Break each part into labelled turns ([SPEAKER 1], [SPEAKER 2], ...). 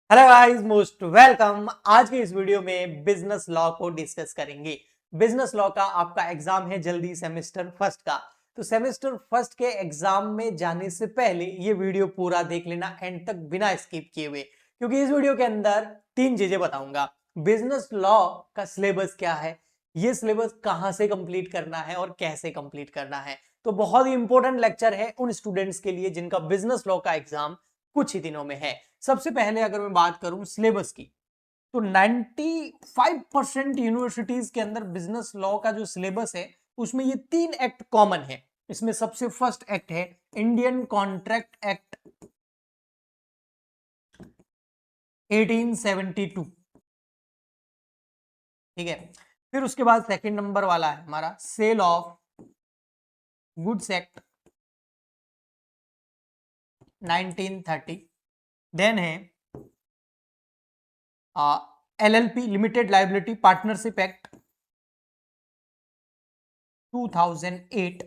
[SPEAKER 1] Hello guys, most welcome. आज के इस वीडियो में बिजनेस लॉ को डिस्कस करेंगे। बिजनेस लॉ का आपका एग्जाम है जल्दी, सेमेस्टर फर्स्ट का। तो सेमेस्टर फर्स्ट के एग्जाम में जाने से पहले ये वीडियो पूरा देख लेना एंड तक बिना स्किप किए हुए, क्योंकि इस वीडियो के अंदर तीन चीजें बताऊंगा। बिजनेस लॉ का सिलेबस क्या है, ये सिलेबस कहां से कंप्लीट करना है और कैसे कंप्लीट करना है। तो बहुत ही इंपॉर्टेंट लेक्चर है उन स्टूडेंट्स के लिए जिनका बिजनेस लॉ का एग्जाम कुछ ही दिनों में है। सबसे पहले अगर मैं बात करूं सिलेबस की, तो 95% यूनिवर्सिटीज के अंदर बिजनेस लॉ का जो सिलेबस है उसमें ये तीन एक्ट कॉमन है। इसमें सबसे फर्स्ट एक्ट है इंडियन कॉन्ट्रैक्ट एक्ट 1872, ठीक है। फिर उसके बाद सेकंड नंबर वाला है हमारा sale of goods act 1930। Then है LLP limited liability partnership act 2008।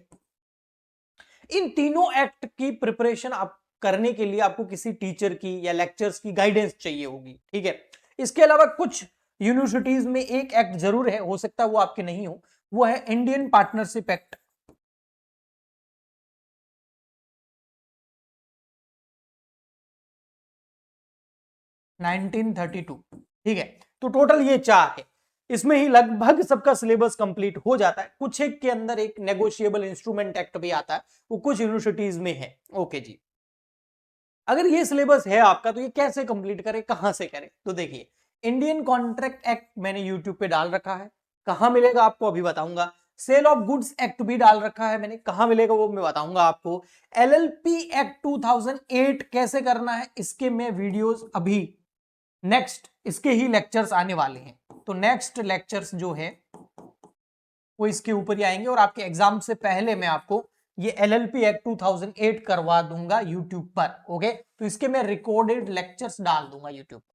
[SPEAKER 1] इन तीनों एक्ट की प्रिपरेशन आप करने के लिए आपको किसी टीचर की या लेक्चर्स की गाइडेंस चाहिए होगी, ठीक है। इसके अलावा कुछ यूनिवर्सिटीज में एक एक्ट जरूर है, हो सकता है वो आपके नहीं हो, वो है इंडियन पार्टनरशिप एक्ट 1932, ठीक है। तो टोटल ये चार है, इसमें ही लगभग सबका सिलेबस कंप्लीट हो जाता है। कुछ एक के अंदर एक नेगोशिएबल इंस्ट्रूमेंट एक्ट भी आता है, वो कुछ यूनिवर्सिटीज में है। ओके जी, अगर ये सिलेबस है आपका तो ये कैसे कंप्लीट करें, कहां से करें। तो देखिए, इंडियन कॉन्ट्रैक्ट एक्ट मैंने यूट्यूब पे डाल रखा है, कहां मिलेगा आपको अभी बताऊंगा। सेल ऑफ गुड्स एक्ट भी डाल रखा है मैंने, कहां मिलेगा वो मैं बताऊंगा आपको। एलएलपी एक्ट 2008 कैसे करना है, इसके मैं वीडियोस अभी नेक्स्ट इसके ही लेक्चर्स आने वाले हैं। तो नेक्स्ट लेक्चर्स जो है वो इसके ऊपर ही आएंगे और आपके एग्जाम से पहले मैं आपको ये एलएलपी एक्ट 2008 करवा दूंगा यूट्यूब पर। ओके, तो इसके मैं रिकॉर्डेड लेक्चर्स डाल दूंगा यूट्यूब पर,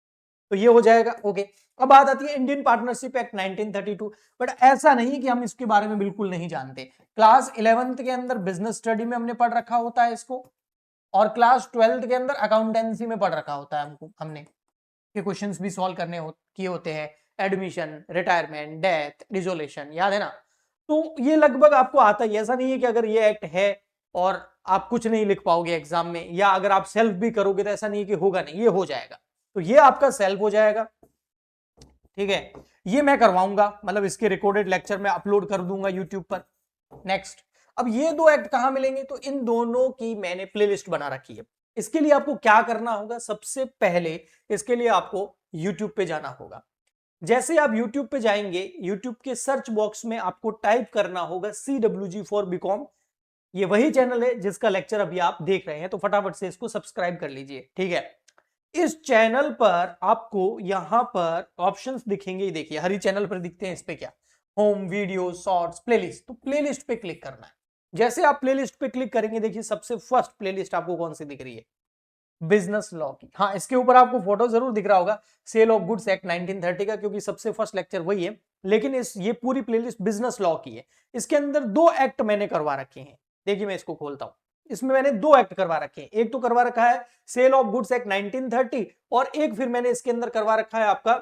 [SPEAKER 1] तो ये हो जाएगा। ओके, अब बात आती है इंडियन पार्टनरशिप एक्ट 1932। बट ऐसा नहीं कि हम इसके बारे में बिल्कुल नहीं जानते। क्लास 11th के अंदर बिजनेस स्टडी में हमने पढ़ रखा होता है इसको, और क्लास 12th के अंदर अकाउंटेंसी में पढ़ रखा होता है हमने के क्वेश्चंस भी सॉल्व करने किए होते हैं। एडमिशन, रिटायरमेंट, डेथ, डिसोलेशन, याद है ना। तो ये लगभग आपको आता ही। ऐसा नहीं है कि अगर ये एक्ट है और आप कुछ नहीं लिख पाओगे एग्जाम में, या अगर आप सेल्फ भी करोगे तो ऐसा नहीं है कि होगा नहीं, ये हो जाएगा। तो ये आपका सेल्फ हो जाएगा, ठीक है। ये मैं करवाऊंगा, मतलब इसके रिकॉर्डेड लेक्चर में अपलोड कर दूंगा यूट्यूब पर। नेक्स्ट, अब ये दो एक्ट कहां मिलेंगे, तो इन दोनों की मैंने प्लेलिस्ट बना रखी है। इसके लिए आपको क्या करना होगा, सबसे पहले इसके लिए आपको यूट्यूब पे जाना होगा। जैसे आप YouTube पे जाएंगे, YouTube के सर्च बॉक्स में आपको टाइप करना होगा CWG फॉर बीकॉम। ये वही चैनल है जिसका लेक्चर अभी आप देख रहे हैं, तो फटाफट से इसको सब्सक्राइब कर लीजिए, ठीक है। इस चैनल पर आपको यहां पर ऑप्शंस दिखेंगे, देखिए हरी चैनल पर दिखते हैं, इस पे क्या, होम, वीडियो, शॉर्ट्स, प्लेलिस्ट। तो प्लेलिस्ट पे क्लिक करना है। जैसे आप प्लेलिस्ट पे क्लिक करेंगे, देखिए सबसे फर्स्ट प्लेलिस्ट आपको कौन सी दिख रही है, बिजनेस लॉ की। हाँ, इसके ऊपर आपको फोटो जरूर दिख रहा होगा सेल ऑफ गुड्स एक्ट 1930 का, क्योंकि सबसे फर्स्ट लेक्चर वही है। लेकिन ये पूरी प्लेलिस्ट बिजनेस लॉ की है। इसके अंदर दो एक्ट मैंने करवा रखे हैं। देखिए मैं इसको खोलता हूं, इसमें मैंने दो एक्ट करवा रखे हैं। एक तो करवा रखा है सेल ऑफ गुड्स एक्ट 1930, और एक फिर मैंने इसके अंदर करवा रखा है आपका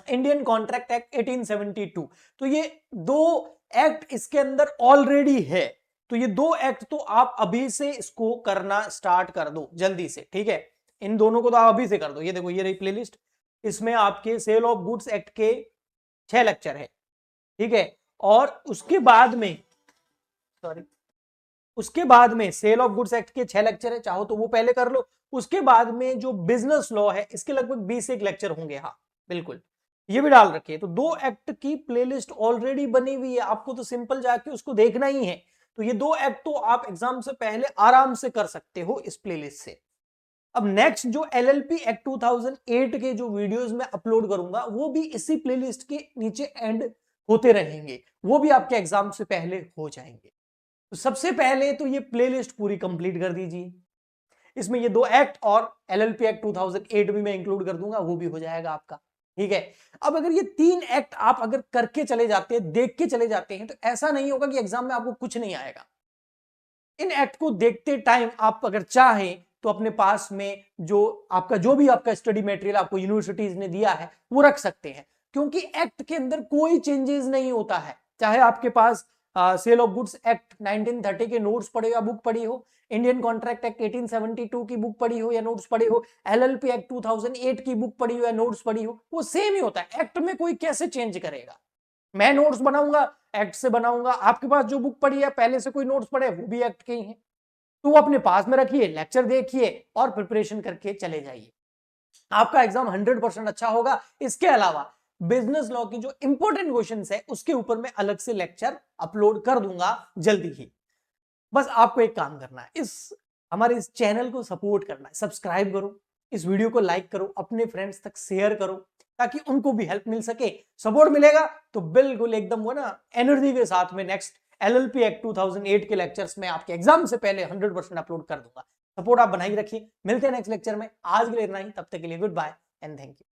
[SPEAKER 1] इंडियन कॉन्ट्रैक्ट एक्ट 1872। तो ये दो एक्ट इसके अंदर ऑलरेडी है। तो ये दो एक्ट तो आप अभी से इसको करना स्टार्ट कर दो जल्दी से, ठीक है। इन दोनों को तो आप अभी से कर दो। ये देखो, ये रही प्लेलिस्ट, इसमें आपके सेल ऑफ गुड्स एक्ट के 6 लेक्चर है, ठीक है। और उसके बाद में, सॉरी, उसके बाद में सेल ऑफ गुड्स एक्ट के 6 लेक्चर है, चाहो तो वो पहले कर लो। उसके बाद में जो बिजनेस लॉ है इसके लगभग 20 एक लेक्चर होंगे, हाँ बिल्कुल, ये भी डाल रखे हैं। तो दो एक्ट की प्लेलिस्ट ऑलरेडी बनी हुई है, आपको तो सिंपल जाके उसको देखना ही है। तो ये दो एक्ट तो आप एग्जाम से पहले आराम से कर सकते हो इस प्लेलिस्ट से। अब नेक्स्ट जो एलएलपी एक्ट 2008 के जो वीडियोस मैं अपलोड करूंगा वो भी इसी प्लेलिस्ट के नीचे एंड होते रहेंगे, वो भी आपके एग्जाम से पहले हो जाएंगे। तो सबसे पहले तो ये प्लेलिस्ट पूरी कंप्लीट कर दीजिए। इसमें ये दो एक्ट और एलएलपी एक्ट 2008 भी मैं इंक्लूड कर दूंगा, वो भी हो जाएगा आपका, ठीक है। अब अगर ये तीन एक्ट आप अगर करके चले जाते हैं, देख के चले जाते हैं, तो ऐसा नहीं होगा कि एग्जाम में आपको कुछ नहीं आएगा। इन एक्ट को देखते टाइम आप अगर चाहें तो अपने पास में जो भी आपका स्टडी मटेरियल आपको यूनिवर्सिटीज ने दिया है वो रख सकते हैं, क्योंकि एक्ट के अंदर कोई चेंजेस नहीं होता है। चाहे आपके पास सेल ऑफ गुड्स एक्ट 1930 के नोट्स पढ़े या बुक पढ़ी हो, इंडियन कॉन्ट्रैक्ट एक्ट 1872 की बुक पढ़ी हो या नोट्स पढ़े हो, एलएलपी एक्ट 2008 की बुक पढ़ी हो या नोट्स पढ़ी हो, वो सेम ही होता है। एक्ट में कोई कैसे चेंज करेगा? मैं नोट्स बनाऊंगा, एक्ट से बनाऊंगा, आपके पास जो बुक पढ़ी है पहले से कोई नोट्स पढ़े वो भी एक्ट के ही है। तो वो अपने पास में रखिए, लेक्चर देखिए और प्रिपरेशन करके चले जाइए, आपका एग्जाम 100% अच्छा होगा। इसके अलावा बिजनेस लॉ की जो इंपॉर्टेंट क्वेश्चंस है उसके ऊपर मैं अलग से लेक्चर अपलोड कर दूंगा जल्दी ही। बस आपको एक काम करना है, हमारे इस चैनल को सपोर्ट करना है, सब्सक्राइब करो, इस वीडियो को लाइक करो, अपने फ्रेंड्स तक शेयर करो ताकि उनको भी हेल्प मिल सके। सपोर्ट मिलेगा तो बिल्कुल एकदम वो ना एनर्जी के साथ में नेक्स्ट एलएलपी एक्ट 2008 के लेक्चर्स में आपके एग्जाम से पहले 100% अपलोड कर दूंगा। सपोर्ट आप बनाई रखिए। मिलते हैं नेक्स्ट लेक्चर में, आज के लिए इतना ही, तब तक के लिए good bye and thank you.